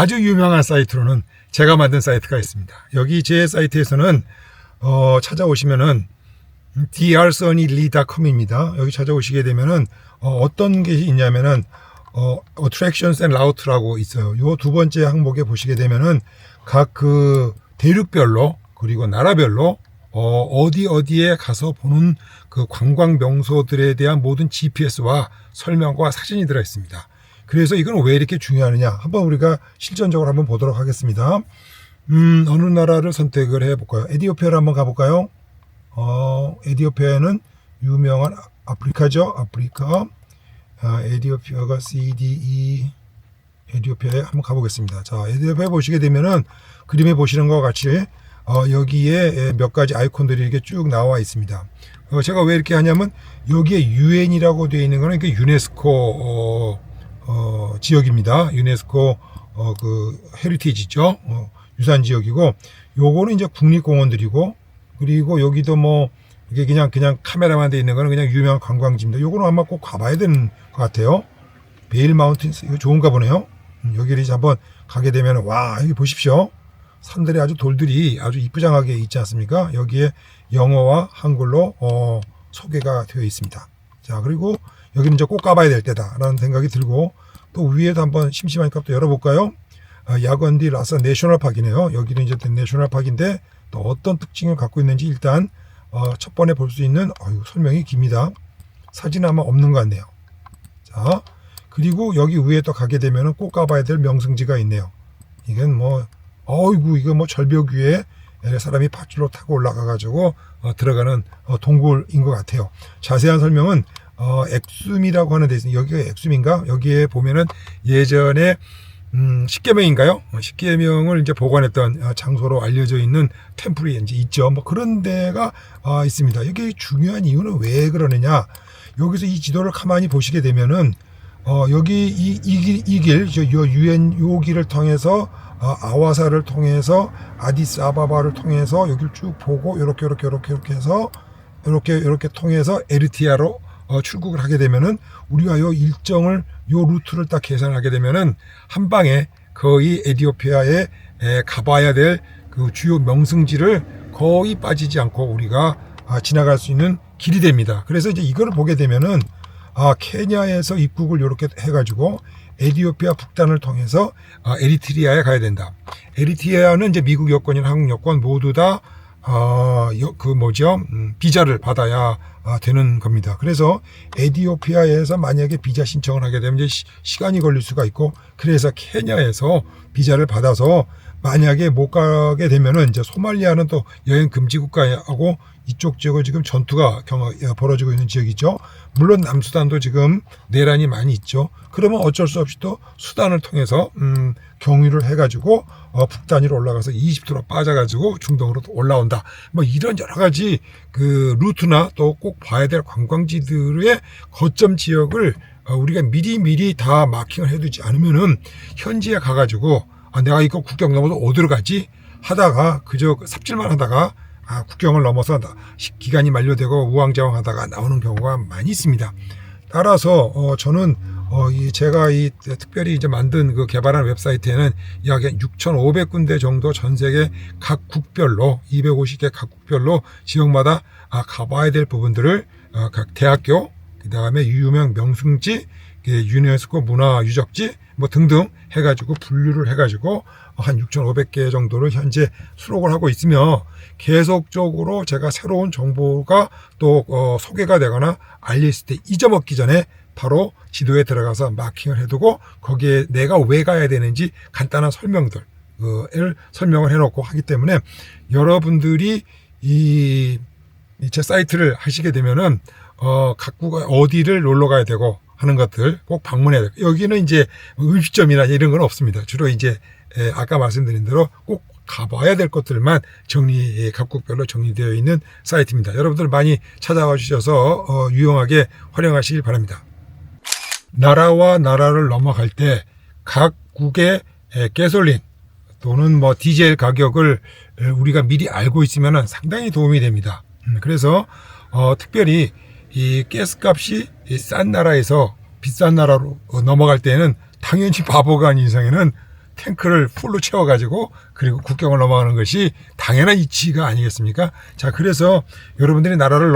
아주 유명한 사이트로는 제가 만든 사이트가 있습니다. 여기 제 사이트에서는 찾아오시면은 drsunnylee.com입니다. 여기 찾아오시게 되면은 어떤 게 있냐면은 attractions and route라고 있어요. 요 두 번째 항목에 보시게 되면은 각 그 대륙별로 그리고 나라별로 어디에 가서 보는 그 관광 명소들에 대한 모든 GPS와 설명과 사진이 들어 있습니다. 그래서 이건 왜 이렇게 중요하느냐 한번 우리가 실전적으로 한번 보도록 하겠습니다. 어느 나라를 선택을 해 볼까요? 에티오피아를 한번 가볼까요? 에티오피아는 유명한 아프리카죠. 아프리카. 에티오피아가 CDE 에티오피아에 한번 가보겠습니다. 자, 에티오피아에 보시게 되면은 그림에 보시는 것과 같이 여기에 몇 가지 아이콘들이 이렇게 쭉 나와 있습니다. 제가 왜 이렇게 하냐면 여기에 UN이라고 되어 있는 거는 유네스코 지역입니다. 유네스코 그 헤리티지죠. 유산 지역이고 요거는 이제 국립공원들이고 그리고 여기도 뭐 이게 그냥 카메라만 돼 있는 거는 그냥 유명한 관광지입니다. 요거는 아마 꼭 가봐야 되는 것 같아요. 베일 마운틴스 이거 좋은가 보네요. 여기를 이제 한번 가게 되면 와 여기 보십시오. 산들이 아주 돌들이 아주 이쁘장하게 있지 않습니까? 여기에 영어와 한글로 소개가 되어 있습니다. 자 그리고 여기는 이제 꼭 가봐야 될 때다라는 생각이 들고 또 위에도 한번 심심하니까 또 열어볼까요? 야건디 라사 내셔널 파크이네요. 여기는 이제 내셔널 파크인데 또 어떤 특징을 갖고 있는지 일단 첫 번에 볼 수 있는 설명이 깁니다. 사진은 아마 없는 것 같네요. 자 그리고 여기 위에 또 가게 되면 꼭 가봐야 될 명승지가 있네요. 이건 뭐 이거 뭐 절벽 위에 사람이 밧줄로 타고 올라가 가지고 들어가는 동굴인 것 같아요. 자세한 설명은 엑숨이라고 하는 데 있습니다. 여기가 엑숨인가? 여기에 보면은 예전에 십계명인가요? 십계명을 이제 보관했던 장소로 알려져 있는 템플이 이제 있죠. 뭐 그런 데가 있습니다. 이게 중요한 이유는 왜 그러느냐? 여기서 이 지도를 가만히 보시게 되면은 여기 이 길, 요 길을 통해서 아와사를 통해서 아디스아바바를 통해서 여기를 쭉 보고 이렇게 해서 이렇게 통해서 에리트리아로 출국을 하게 되면은 우리가 요 일정을 요 루트를 딱 계산하게 되면은 한 방에 거의 에티오피아에 가봐야 될 그 주요 명승지를 거의 빠지지 않고 우리가 지나갈 수 있는 길이 됩니다. 그래서 이제 이거를 보게 되면은 케냐에서 입국을 이렇게 해가지고 에티오피아 북단을 통해서 에리트리아에 가야 된다. 에리트리아는 이제 미국 여권이나 한국 여권 모두 다 비자를 받아야 되는 겁니다. 그래서 에티오피아에서 만약에 비자 신청을 하게 되면 이제 시간이 걸릴 수가 있고 그래서 케냐에서 비자를 받아서 만약에 못 가게 되면은 이제 소말리아는 또 여행 금지 국가하고 이쪽 지역은 지금 전투가 벌어지고 있는 지역이죠. 물론 남수단도 지금 내란이 많이 있죠. 그러면 어쩔 수 없이 또 수단을 통해서 경유를 해가지고 북단위로 올라가서 이집트로 빠져가지고 중동으로 올라온다. 뭐 이런 여러 가지 그 루트나 또 꼭 봐야 될 관광지들의 거점 지역을 우리가 미리 다 마킹을 해두지 않으면은 현지에 가가지고 내가 이거 국경 넘어서 어디로 가지 하다가 그저 삽질만 하다가 국경을 넘어서 기간이 만료되고 우왕좌왕하다가 나오는 경우가 많이 있습니다. 따라서 저는 제가 특별히 이제 만든 그 개발한 웹사이트에는 약 6,500군데 정도 전 세계 각 국별로 250개 각 국별로 지역마다 가봐야 될 부분들을 각 대학교 그다음에 유명 명승지 유네스코 문화유적지 뭐 등등 해가지고 분류를 해가지고 한 6,500개 정도를 현재 수록을 하고 있으며 계속적으로 제가 새로운 정보가 또 소개가 되거나 알려있을 때 잊어먹기 전에 바로 지도에 들어가서 마킹을 해두고 거기에 내가 왜 가야 되는지 간단한 설명들을 설명을 해놓고 하기 때문에 여러분들이 제 사이트를 하시게 되면은 각국가 어디를 놀러 가야 되고 하는 것들 꼭 방문해야 돼요. 여기는 이제 음식점이나 이런 건 없습니다. 주로 이제 아까 말씀드린 대로 꼭 가봐야 될 것들만 각국별로 정리되어 있는 사이트입니다. 여러분들 많이 찾아와 주셔서 유용하게 활용하시길 바랍니다. 나라와 나라를 넘어갈 때 각국의 가솔린 또는 뭐 디젤 가격을 우리가 미리 알고 있으면 상당히 도움이 됩니다. 그래서 특별히 이 가스값이 싼 나라에서 비싼 나라로 넘어갈 때는 당연히 바보가 아닌 이상에는 탱크를 풀로 채워가지고 그리고 국경을 넘어가는 것이 당연한 이치가 아니겠습니까? 자, 그래서 여러분들이 나라를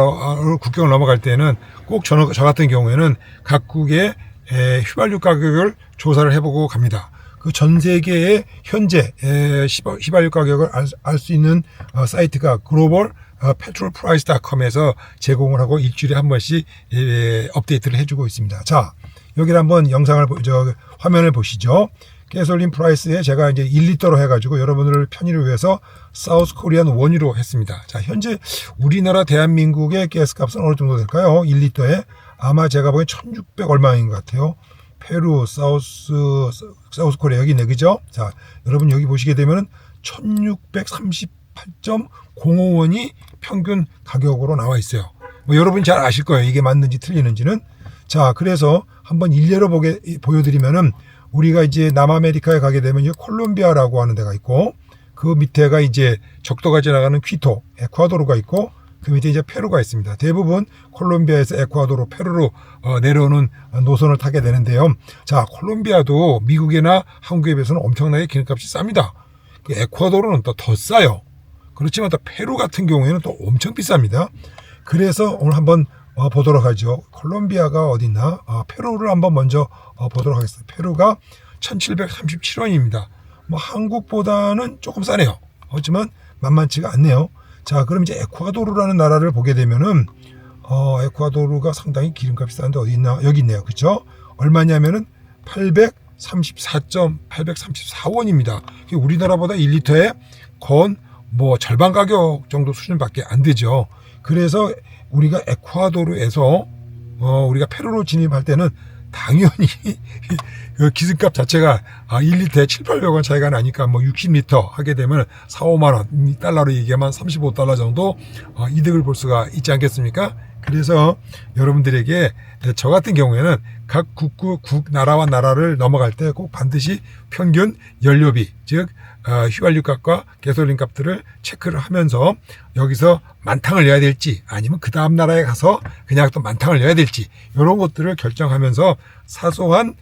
국경을 넘어갈 때는 꼭 저 같은 경우에는 각국의 휘발유 가격을 조사를 해보고 갑니다. 그 전 세계의 현재 휘발유 가격을 알 수 있는 사이트가 글로벌 petrolprice.com에서 제공을 하고 일주일에 한 번씩 업데이트를 해주고 있습니다. 자, 여기를 한번 화면을 보시죠. 가솔린 프라이스에 제가 이제 1리터로 해가지고 여러분들 편의를 위해서 사우스 코리안 원유로 했습니다. 자, 현재 우리나라 대한민국의 가스값은 어느 정도 될까요? 1리터에 아마 제가 보기엔 1600 얼마인 것 같아요. 페루, 사우스 코리아 여기 있네, 그죠? 자, 여러분 여기 보시게 되면은 1638.05원이 평균 가격으로 나와 있어요. 뭐 여러분이 잘 아실 거예요. 이게 맞는지 틀리는지는. 자, 그래서 한번 일례로 보여드리면은 우리가 이제 남아메리카에 가게 되면 이제 콜롬비아라고 하는 데가 있고 그 밑에가 이제 적도가 지나가는 퀴토, 에콰도르가 있고 그 밑에 이제 페루가 있습니다. 대부분 콜롬비아에서 에콰도르, 페루로 내려오는 노선을 타게 되는데요. 자, 콜롬비아도 미국이나 한국에 비해서는 엄청나게 기름값이 쌉니다. 그 에콰도르는 또 더 싸요. 그렇지만 또 페루 같은 경우에는 또 엄청 비쌉니다. 그래서 오늘 한번 보도록 하죠. 콜롬비아가 어디 있나? 페루를 한번 먼저 보도록 하겠습니다. 페루가 1737원입니다. 뭐 한국보다는 조금 싸네요. 하지만 만만치가 않네요. 자, 그럼 이제 에콰도르라는 나라를 보게 되면은 에콰도르가 상당히 기름값이 싼데 어디 있나? 여기 있네요. 그렇죠? 얼마냐면은 834원입니다. 우리나라보다 1리터에 건 뭐 절반 가격 정도 수준밖에 안 되죠. 그래서 우리가 에콰도르에서 우리가 페루로 진입할 때는 당연히 그 기름값 자체가 1리터에 7,800원 차이가 나니까 뭐 60리터 하게 되면 4, 5만 원, 달러로 얘기하면 35달러 정도 이득을 볼 수가 있지 않겠습니까? 그래서 여러분들에게 저 같은 경우에는 각 나라와 나라를 넘어갈 때 꼭 반드시 평균 연료비, 즉 휘발유 값과 가솔린 값들을 체크를 하면서 여기서 만탕을 내야 될지 아니면 그 다음 나라에 가서 그냥 또 만탕을 내야 될지 이런 것들을 결정하면서 사소한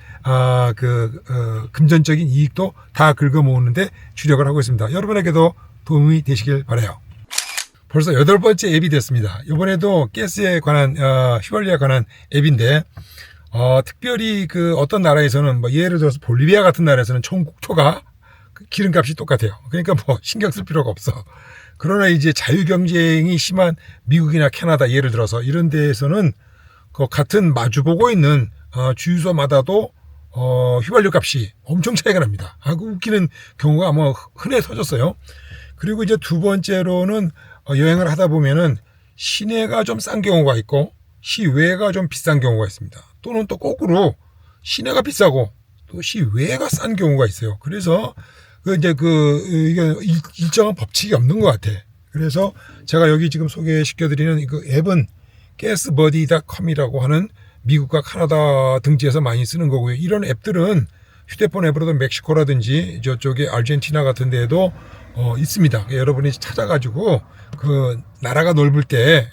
금전적인 이익도 다 긁어 모으는데 주력을 하고 있습니다. 여러분에게도 도움이 되시길 바라요. 벌써 8번째 앱이 됐습니다. 이번에도 가스에 관한 휘발유에 관한 앱인데 특별히 그 어떤 나라에서는 뭐 예를 들어서 볼리비아 같은 나라에서는 총국토가 기름값이 똑같아요. 그러니까 뭐 신경 쓸 필요가 없어. 그러나 이제 자유 경쟁이 심한 미국이나 캐나다 예를 들어서 이런 데에서는 그 같은 마주보고 있는 주유소마다도 휘발유 값이 엄청 차이가 납니다. 그 웃기는 경우가 아마 흔해 터졌어요. 그리고 이제 두 번째로는 여행을 하다 보면은 시내가 좀 싼 경우가 있고 시외가 좀 비싼 경우가 있습니다. 또는 또 거꾸로 시내가 비싸고 또 시외가 싼 경우가 있어요. 그래서 이게 일정한 법칙이 없는 것 같아. 그래서 제가 여기 지금 소개시켜드리는 그 앱은 gasbuddy.com이라고 하는 미국과 카나다 등지에서 많이 쓰는 거고요. 이런 앱들은 휴대폰 앱으로도 멕시코라든지 저쪽에 아르헨티나 같은 데에도 있습니다. 여러분이 찾아가지고 그 나라가 넓을 때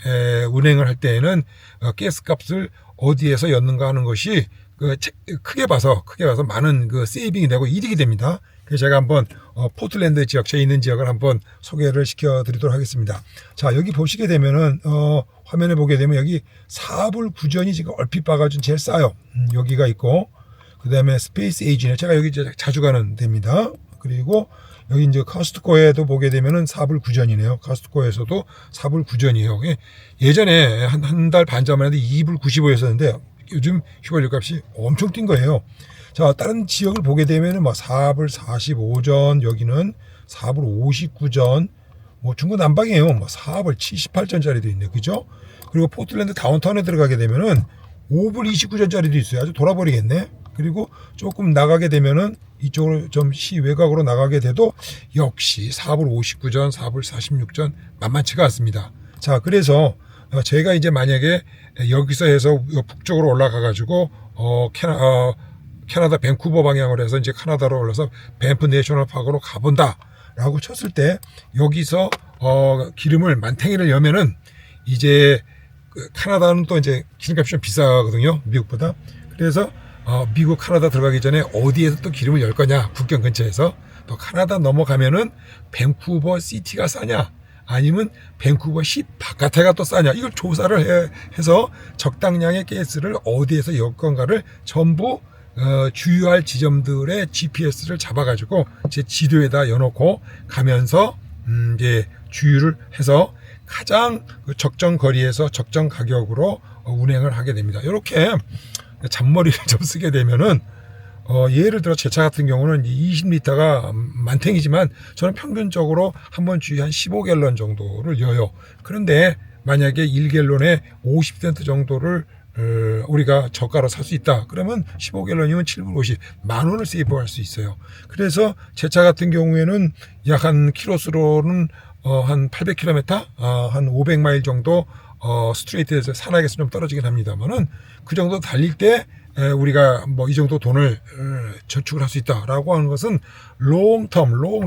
운행을 할 때에는 가스값을 어디에서 였는가 하는 것이 크게 봐서 많은 그 세이빙이 되고 이득이 됩니다. 그래서 제가 한번 포틀랜드 지역, 제 있는 지역을 한번 소개를 시켜드리도록 하겠습니다. 자, 여기 보시게 되면은 화면에 보게 되면 여기 사불 구전이 지금 얼핏 봐가지고 제일 싸요. 여기가 있고 그 다음에 스페이스 에이지네. 제가 여기 자주 가는 데입니다. 그리고 여기 이제 카스트코에도 보게 되면은 4불 9전이네요. 카스트코에서도 4불 9전이에요. 예전에 한 달 반 전만 해도 2불 95였었는데 요즘 휘발유 값이 엄청 뛴 거예요. 자, 다른 지역을 보게 되면은 뭐 4불 45전, 여기는 4불 59전, 뭐 중구난방이에요. 뭐 4불 78전짜리도 있네. 그죠? 그리고 포틀랜드 다운타운에 들어가게 되면은 5불 29전짜리도 있어요. 아주 돌아버리겠네. 그리고 조금 나가게 되면은 이쪽으로 좀 시외곽으로 나가게 돼도 역시 4불 59전, 4불 46전 만만치가 않습니다. 자, 그래서 제가 이제 만약에 여기서 해서 북쪽으로 올라가 가지고 캐나다 밴쿠버 방향으로 해서 이제 카나다로 올라서 밴프 내셔널 파크로 가본다 라고 쳤을 때 여기서 기름을 만탱이를 여면은 이제 카나다는 또 이제 기름값이 좀 비싸거든요, 미국보다. 그래서 미국, 카나다 들어가기 전에 어디에서 또 기름을 열 거냐, 국경 근처에서. 또 카나다 넘어가면은 밴쿠버 시티가 싸냐, 아니면 밴쿠버 시 바깥에가 또 싸냐, 이걸 조사를 해서 적당량의 가스를 어디에서 열 건가를 전부 주요할 지점들의 GPS를 잡아가지고 제 지도에다 여놓고 가면서 이제 주유를 해서 가장 적정 거리에서 적정 가격으로 운행을 하게 됩니다. 이렇게 잔머리를 좀 쓰게 되면은 예를 들어 제 차 같은 경우는 20리터가 만탱이지만 저는 평균적으로 한 번 주유에 한 15갤런 정도를 여요. 그런데 만약에 1갤론에 50센트 정도를 우리가 저가로 살 수 있다. 그러면 15갤런이면 750, 만 원을 세이브할 수 있어요. 그래서 제 차 같은 경우에는 약 한 키로수로는 한 800km, 한 500마일 정도 스트레이트에서 산악에서 좀 떨어지긴 합니다만은 그 정도 달릴 때 우리가 뭐 이 정도 돈을 저축을 할 수 있다라고 하는 것은 롱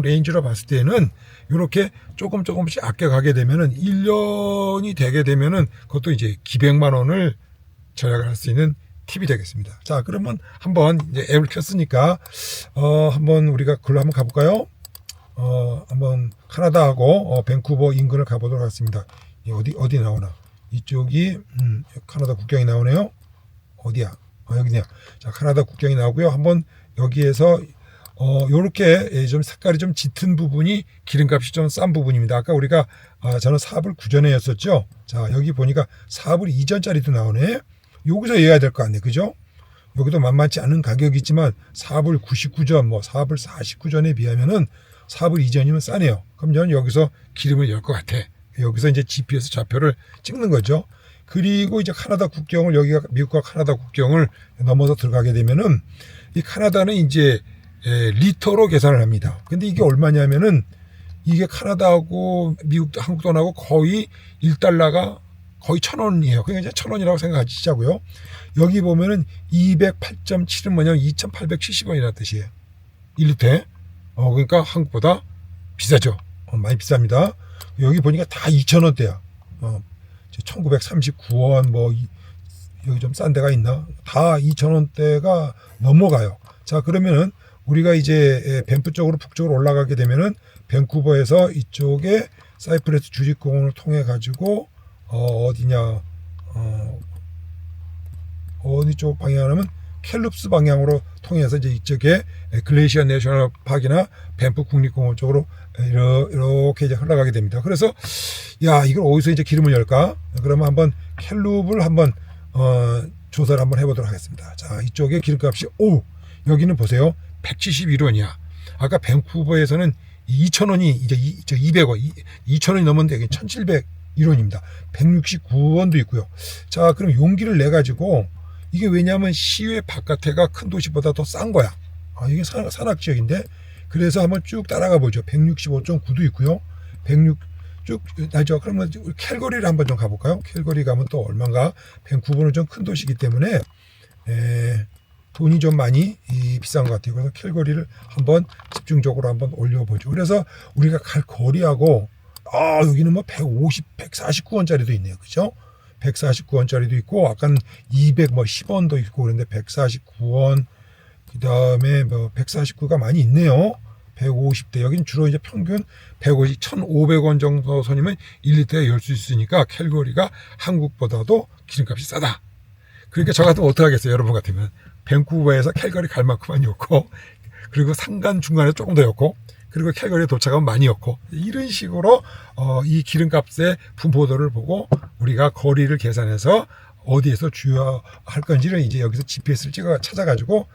레인지로 봤을 때는 이렇게 조금씩 아껴가게 되면은 1년이 되게 되면은 그것도 이제 기백만 원을 절약을 할 수 있는 팁이 되겠습니다. 자, 그러면 한번 이제 앱을 켰으니까 한번 우리가 그걸로 한번 가볼까요? 한번 카나다하고 밴쿠버 인근을 가보도록 하겠습니다. 어디 나오나? 이쪽이 카나다 국경이 나오네요. 어디야? 여기네요. 자, 카나다 국경이 나오고요. 한번 여기에서 요렇게 좀 색깔이 좀 짙은 부분이 기름값이 좀 싼 부분입니다. 아까 우리가 저는 4불 9전에였었죠. 자, 여기 보니까 4불 이전짜리도 나오네. 여기서 이해해야 될 거 아니에요, 그죠? 여기도 만만치 않은 가격이지만 4불 99전, 뭐 4불 49전에 비하면은 4불 이전이면 싸네요. 그럼 저는 여기서 기름을 열 것 같아. 여기서 이제 GPS 좌표를 찍는 거죠. 그리고 이제 카나다 국경을, 여기가 미국과 카나다 국경을 넘어서 들어가게 되면은 이 카나다는 이제 리터로 계산을 합니다. 근데 이게 얼마냐면은 이게 카나다하고 미국도 한국 돈하고 거의 1달러가 거의 1,000원이에요. 그러니까 이제 1,000원이라고 생각하시자고요. 여기 보면은 208.7은 뭐냐면 2,870원이라는 뜻이에요. 1리터에. 그러니까 한국보다 비싸죠. 많이 비쌉니다. 여기 보니까 다 2,000원대야. 1939원, 뭐, 여기 좀 싼 데가 있나? 다 2,000원대가 넘어가요. 자, 그러면은 우리가 이제 밴프 쪽으로 북쪽으로 올라가게 되면은 밴쿠버에서 이쪽에 사이프레스 주립공원을 통해 가지고 어디냐, 어디 쪽 방향하면 캘룹스 방향으로 통해서 이제 이쪽에 글레이시아 내셔널 파크나 밴프 국립공원 쪽으로 이렇게 이제 흘러가게 됩니다. 그래서 야, 이걸 어디서 이제 기름을 열까? 그러면 한번 캘룹을 한번 조사를 한번 해보도록 하겠습니다. 자, 이쪽에 기름값이 여기는 보세요, 171원이야. 아까 밴쿠버에서는 2,000원이 이제 200원, 2,000원이 넘었는데 여기 1,701원입니다. 169원도 있고요. 자, 그럼 용기를 내 가지고, 이게 왜냐하면 시외 바깥에가 큰 도시보다 더 싼 거야. 이게 산악 지역인데, 그래서 한번 쭉 따라가 보죠. 165.9도 있고요. 106 쭉 나죠. 그러면 캘거리를 한번 좀 가볼까요? 캘거리 가면 또 얼마인가? 밴쿠버는 좀 큰 도시이기 때문에 돈이 좀 많이 비싼 것 같아요. 그래서 캘거리를 한번 집중적으로 한번 올려보죠. 그래서 우리가 갈 거리하고 여기는 뭐 149원짜리도 있네요. 그죠? 149원짜리도 있고, 아까는 10원도 있고, 그런데 149원, 그 다음에 뭐 149가 많이 있네요. 150대. 여긴 주로 이제 평균 150, 1,500원 정도 선이면 1리터에 열 수 있으니까 캘거리가 한국보다도 기름값이 싸다. 그러니까 저 같으면 어떻게 하겠어요? 여러분 같으면 밴쿠버에서 캘거리 갈 만큼만 였고, 그리고 상간 중간에 조금 더 였고, 그리고 캘거리에 도착하면 많이 였고, 이런 식으로 이 기름값의 분포도를 보고 우리가 거리를 계산해서 어디에서 주유할 건지를 이제 여기서 GPS를 찾아가지고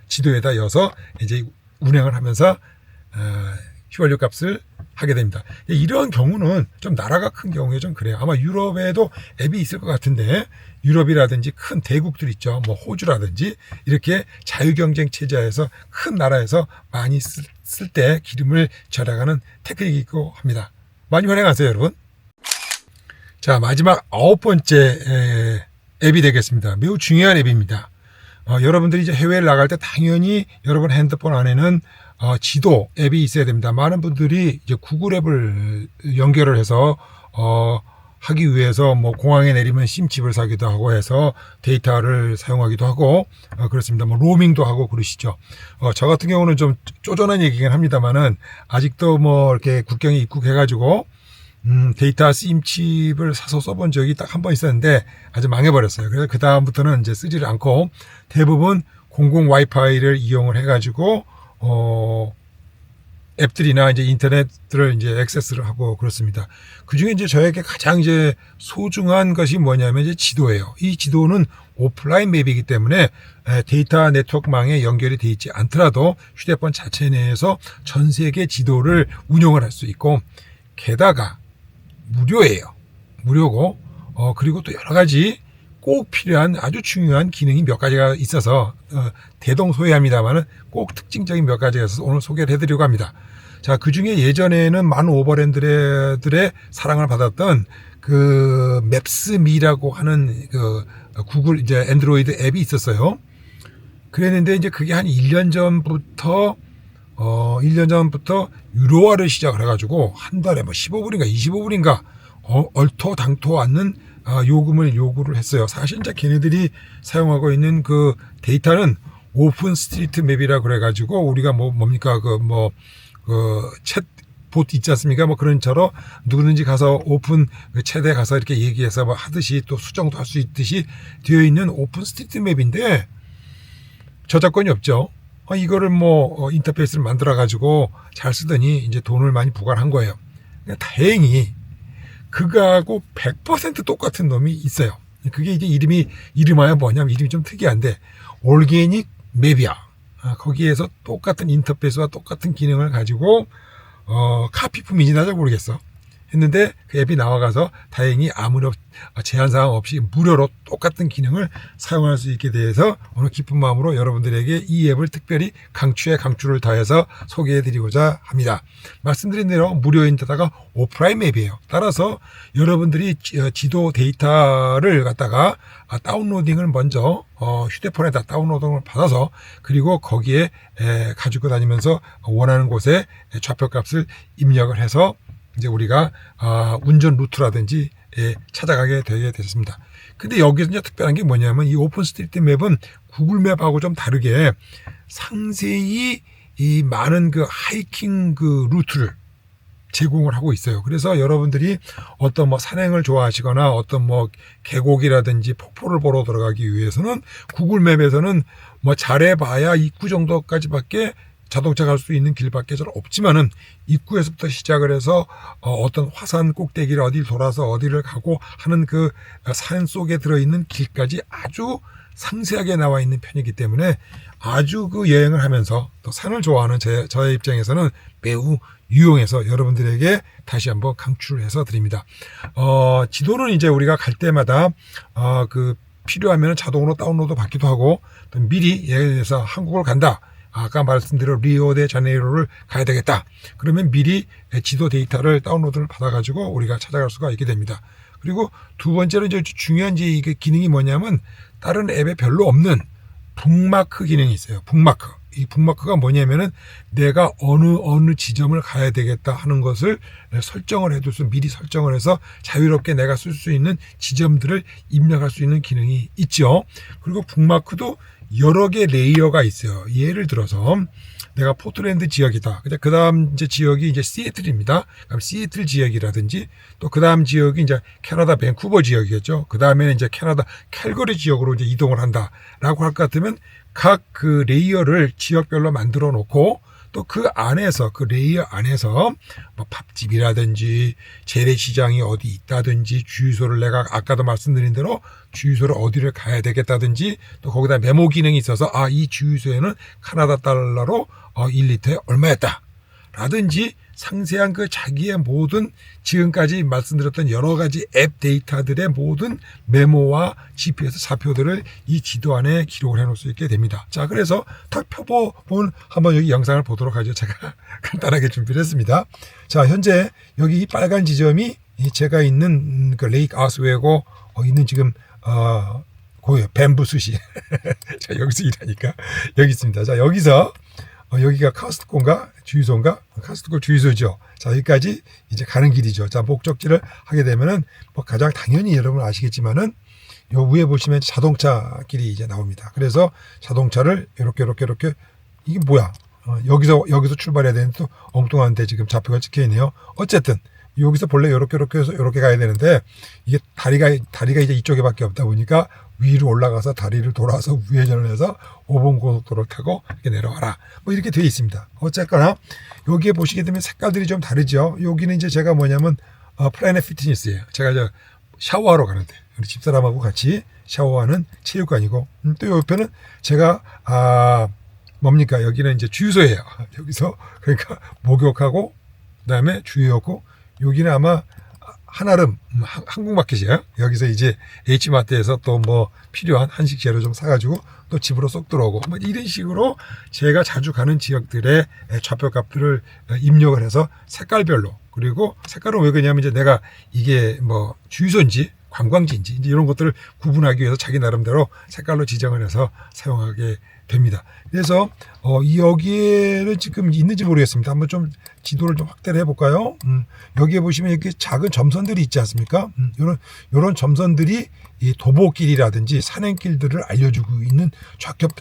지도에다 여서 이제 운행을 하면서 휘발유 값을 하게 됩니다. 이런 경우는 좀 나라가 큰 경우에 좀 그래요. 아마 유럽에도 앱이 있을 것 같은데, 유럽이라든지 큰 대국들 있죠. 뭐 호주라든지 이렇게 자유경쟁 체제에서 큰 나라에서 많이 쓸 때 기름을 절약하는 테크닉이 있고 합니다. 많이 활용하세요, 여러분. 자, 마지막 9번째 앱이 되겠습니다. 매우 중요한 앱입니다. 여러분들이 이제 해외를 나갈 때 당연히 여러분 핸드폰 안에는 지도 앱이 있어야 됩니다. 많은 분들이 이제 구글 앱을 연결을 해서 하기 위해서 뭐 공항에 내리면 심칩을 사기도 하고 해서 데이터를 사용하기도 하고 그렇습니다. 뭐 로밍도 하고 그러시죠. 저 같은 경우는 좀 쪼잔한 얘기긴 합니다만은 아직도 뭐 이렇게 국경에 입국해가지고 데이터 심칩을 사서 써본 적이 딱 한 번 있었는데 아주 망해버렸어요. 그래서 그 다음부터는 이제 쓰지를 않고 대부분 공공 와이파이를 이용을 해가지고 앱들이나 이제 인터넷들을 이제 액세스를 하고 그렇습니다. 그 중에 이제 저에게 가장 이제 소중한 것이 뭐냐면 이제 지도예요. 이 지도는 오프라인 맵이기 때문에 데이터 네트워크망에 연결이 되어 있지 않더라도 휴대폰 자체 내에서 전 세계 지도를 운영을 할 수 있고 게다가 무료예요. 무료고 그리고 또 여러 가지 꼭 필요한 아주 중요한 기능이 몇 가지가 있어서 대동소이합니다만은 꼭 특징적인 몇 가지가 있어서 오늘 소개를 해드리려고 합니다. 자, 그 중에 예전에는 많은 오버랜드들의 사랑을 받았던 그 맵스미라고 하는 그 구글 이제 애드로이드 앱이 있었어요. 그랬는데 이제 그게 한 1년 전부터 유료화를 시작을 해가지고 한 달에 뭐 15불인가 25불인가 얼토당토 않는 요금을 요구를 했어요. 사실 이제 걔네들이 사용하고 있는 그 데이터는 오픈 스트리트 맵이라 그래가지고 우리가 뭡니까 챗봇 있지 않습니까? 뭐 그런 처럼 누구든지 가서 오픈 챗에 가서 이렇게 얘기해서 뭐 하듯이 또 수정도 할 수 있듯이 되어 있는 오픈 스트리트 맵인데 저작권이 없죠. 이거를 인터페이스를 만들어 가지고 잘 쓰더니 이제 돈을 많이 부과한 거예요. 다행히 그거하고 100% 똑같은 놈이 있어요. 그게 이제 이름하여 뭐냐면 이름이 좀 특이한데 올게닉 맵이야. 거기에서 똑같은 인터페이스와 똑같은 기능을 가지고 카피품인지 나잘 모르겠어. 했는데 그 앱이 나와가서 다행히 아무런 제한사항 없이 무료로 똑같은 기능을 사용할 수 있게 돼서 오늘 기쁜 마음으로 여러분들에게 이 앱을 특별히 강추를 더해서 소개해드리고자 합니다. 말씀드린 대로 무료인데다가 오프라인 맵이에요. 따라서 여러분들이 지도 데이터를 갖다가 다운로딩을 먼저 휴대폰에다 다운로딩을 받아서 그리고 거기에 가지고 다니면서 원하는 곳에 좌표값을 입력을 해서 이제 우리가 운전 루트라든지 찾아가게 되게 됐습니다. 근데 여기서 이제 특별한 게 뭐냐면 이 오픈 스트리트 맵은 구글 맵하고 좀 다르게 상세히 이 많은 그 하이킹 그 루트를 제공을 하고 있어요. 그래서 여러분들이 어떤 산행을 좋아하시거나 어떤 계곡이라든지 폭포를 보러 들어가기 위해서는 구글 맵에서는 잘해봐야 입구 정도까지밖에 자동차 갈 수 있는 길밖에 잘 없지만은 입구에서부터 시작을 해서 어떤 화산 꼭대기를 어디를 돌아서 어디를 가고 하는 그 산 속에 들어있는 길까지 아주 상세하게 나와 있는 편이기 때문에 아주 그 여행을 하면서 또 산을 좋아하는 저의 입장에서는 매우 유용해서 여러분들에게 다시 한번 강추를 해서 드립니다. 지도는 이제 우리가 갈 때마다 필요하면 자동으로 다운로드 받기도 하고 또 미리 예를 들어서 한국을 간다. 아까 말씀드린 리오데자네이로를 가야 되겠다. 그러면 미리 지도 데이터를 다운로드를 받아가지고 우리가 찾아갈 수가 있게 됩니다. 그리고 두 번째로 이제 중요한 이게 기능이 뭐냐면 다른 앱에 별로 없는 북마크 기능이 있어요. 북마크. 이 북마크가 뭐냐면은 내가 어느 지점을 가야 되겠다 하는 것을 설정을 해둬서 미리 설정을 해서 자유롭게 내가 쓸 수 있는 지점들을 입력할 수 있는 기능이 있죠. 그리고 북마크도 여러 개 레이어가 있어요. 예를 들어서 내가 포틀랜드 지역이다. 그 다음 이제 지역이 이제 시애틀입니다. 그럼 시애틀 지역이라든지 또 그 다음 지역이 이제 캐나다 밴쿠버 지역이겠죠. 그 다음에는 이제 캐나다 캘거리 지역으로 이제 이동을 한다라고 할 것 같으면 각 그 레이어를 지역별로 만들어 놓고 또 그 안에서 그 레이어 안에서 밥집이라든지 재래시장이 어디 있다든지 주유소를 내가 아까도 말씀드린 대로 주유소를 어디를 가야 되겠다든지 또 거기다 메모 기능이 있어서 이 주유소에는 카나다 달러로 1리터에 얼마였다 라든지 상세한 그 자기의 모든 지금까지 말씀드렸던 여러 가지 앱 데이터들의 모든 메모와 GPS 좌표들을 이 지도 안에 기록을 해 놓을 수 있게 됩니다. 자, 그래서 딱 펴본 한번 여기 영상을 보도록 하죠. 제가 간단하게 준비를 했습니다. 자, 현재 여기 이 빨간 지점이 제가 있는 그 레이크 아스웨고 있는 지금 뱀부 수시 자, 여기서 일하니까 여기 있습니다. 자, 여기서 여기가 카스트코인가 주유소인가? 카스트코 주유소죠. 자, 여기까지 이제 가는 길이죠. 자, 목적지를 하게 되면은 뭐 가장 당연히 여러분 아시겠지만은 요 위에 보시면 자동차 길이 이제 나옵니다. 그래서 자동차를 이렇게 이게 뭐야? 여기서 출발해야 되는데 또 엉뚱한데 지금 좌표가 찍혀 있네요. 어쨌든 여기서 본래 이렇게 해서 이렇게 가야 되는데 이게 다리가 이제 이쪽에밖에 없다 보니까 위로 올라가서 다리를 돌아서 우회전을 해서 5번 고속도로를 타고 이렇게 내려와라. 뭐 이렇게 되어 있습니다. 어쨌거나 여기에 보시게 되면 색깔들이 좀 다르죠. 여기는 이제 제가 뭐냐면 플래닛 피트니스예요. 제가 이제 샤워하러 가는데 우리 집사람하고 같이 샤워하는 체육관이고 또 옆에는 제가 뭡니까? 여기는 이제 주유소예요. 여기서 그러니까 목욕하고 그다음에 주유하고 여기는 아마 한아름 한국마켓이에요. 여기서 이제 H마트에서 또 뭐 필요한 한식 재료 좀 사가지고 또 집으로 쏙 들어오고 뭐 이런 식으로 제가 자주 가는 지역들의 좌표값들을 입력을 해서 색깔별로 그리고 색깔은 왜 그러냐면 이제 내가 이게 뭐 주유소인지 관광지인지 이제 이런 것들을 구분하기 위해서 자기 나름대로 색깔로 지정을 해서 사용하게 됩니다. 그래서 여기에는 지금 있는지 모르겠습니다. 한번 좀 지도를 좀 확대를 해볼까요? 여기에 보시면 이렇게 작은 점선들이 있지 않습니까? 이런 점선들이 이 도보길이라든지 산행길들을 알려주고 있는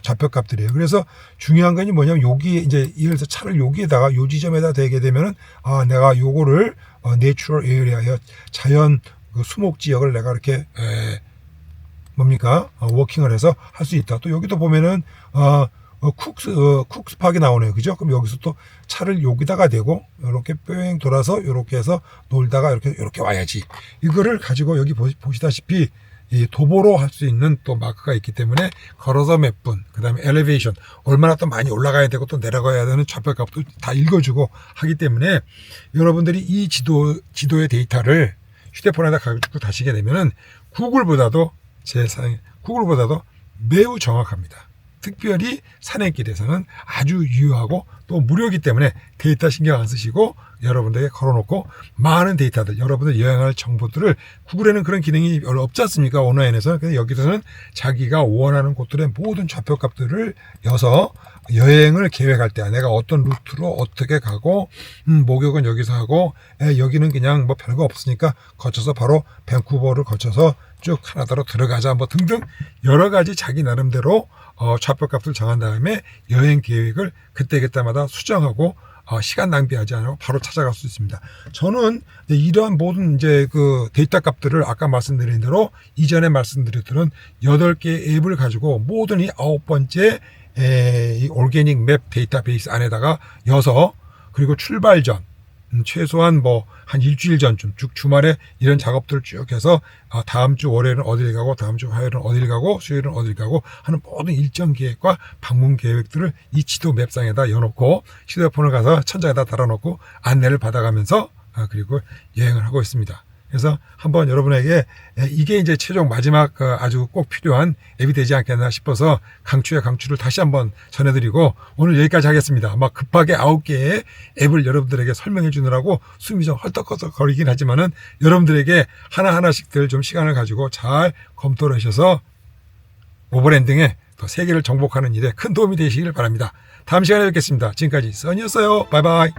좌표값들이에요. 그래서 중요한 건 뭐냐면 여기 이제 예를 들어서 차를 여기에다가 요 지점에다 대게 되면은 내가 요거를 내추럴 에리아에 자연 그 수목 지역을 내가 이렇게 뭡니까? 워킹을 해서 할 수 있다. 또 여기도 보면은 쿡스팍이 나오네요. 그죠? 그럼 여기서 또 차를 여기다가 대고 이렇게 뺑 돌아서 이렇게 해서 놀다가 이렇게 와야지. 이거를 가지고 여기 보시다시피 이 도보로 할 수 있는 또 마크가 있기 때문에 걸어서 몇 분, 그 다음에 엘리베이션 얼마나 또 많이 올라가야 되고 또 내려가야 되는 좌표값도 다 읽어주고 하기 때문에 여러분들이 이 지도의 데이터를 휴대폰에다 가지고 다시게 되면은 구글보다도 매우 정확합니다. 특별히 산행길에서는 아주 유효하고 또 무료이기 때문에 데이터 신경 안 쓰시고 여러분들에게 걸어놓고 많은 데이터들, 여러분들 여행할 정보들을 구글에는 그런 기능이 별로 없지 않습니까? 온라인에서는. 근데 여기서는 자기가 원하는 곳들의 모든 좌표값들을 여서 여행을 계획할 때 내가 어떤 루트로 어떻게 가고 목욕은 여기서 하고 여기는 그냥 뭐 별거 없으니까 거쳐서 바로 밴쿠버를 거쳐서 쭉 캐나다로 들어가자 뭐 등등 여러 가지 자기 나름대로 좌표값을 정한 다음에 여행 계획을 그때마다 수정하고 시간 낭비하지 않고 바로 찾아갈 수 있습니다. 저는 이러한 모든 이제 그 데이터 값들을 아까 말씀드린 대로 이전에 말씀드렸던 8개의 앱을 가지고 모든 이 9번째 이 오르게닉 맵 데이터베이스 안에다가 여서 그리고 출발 전 최소한 뭐 한 일주일 전쯤 쭉 주말에 이런 작업들을 쭉 해서 다음 주 월요일은 어딜 가고 다음 주 화요일은 어딜 가고 수요일은 어딜 가고 하는 모든 일정 계획과 방문 계획들을 이 지도 맵상에다 여놓고 휴대폰을 가서 천장에다 달아놓고 안내를 받아가면서 그리고 여행을 하고 있습니다. 그래서 한번 여러분에게 이게 이제 최종 마지막 아주 꼭 필요한 앱이 되지 않겠나 싶어서 강추를 다시 한번 전해드리고 오늘 여기까지 하겠습니다. 막 급하게 9개의 앱을 여러분들에게 설명해 주느라고 숨이 좀 헐떡거리긴 하지만은 여러분들에게 하나하나씩들 좀 시간을 가지고 잘 검토를 하셔서 오버랜딩에 또 세계를 정복하는 일에 큰 도움이 되시길 바랍니다. 다음 시간에 뵙겠습니다. 지금까지 써니였어요. 바이바이.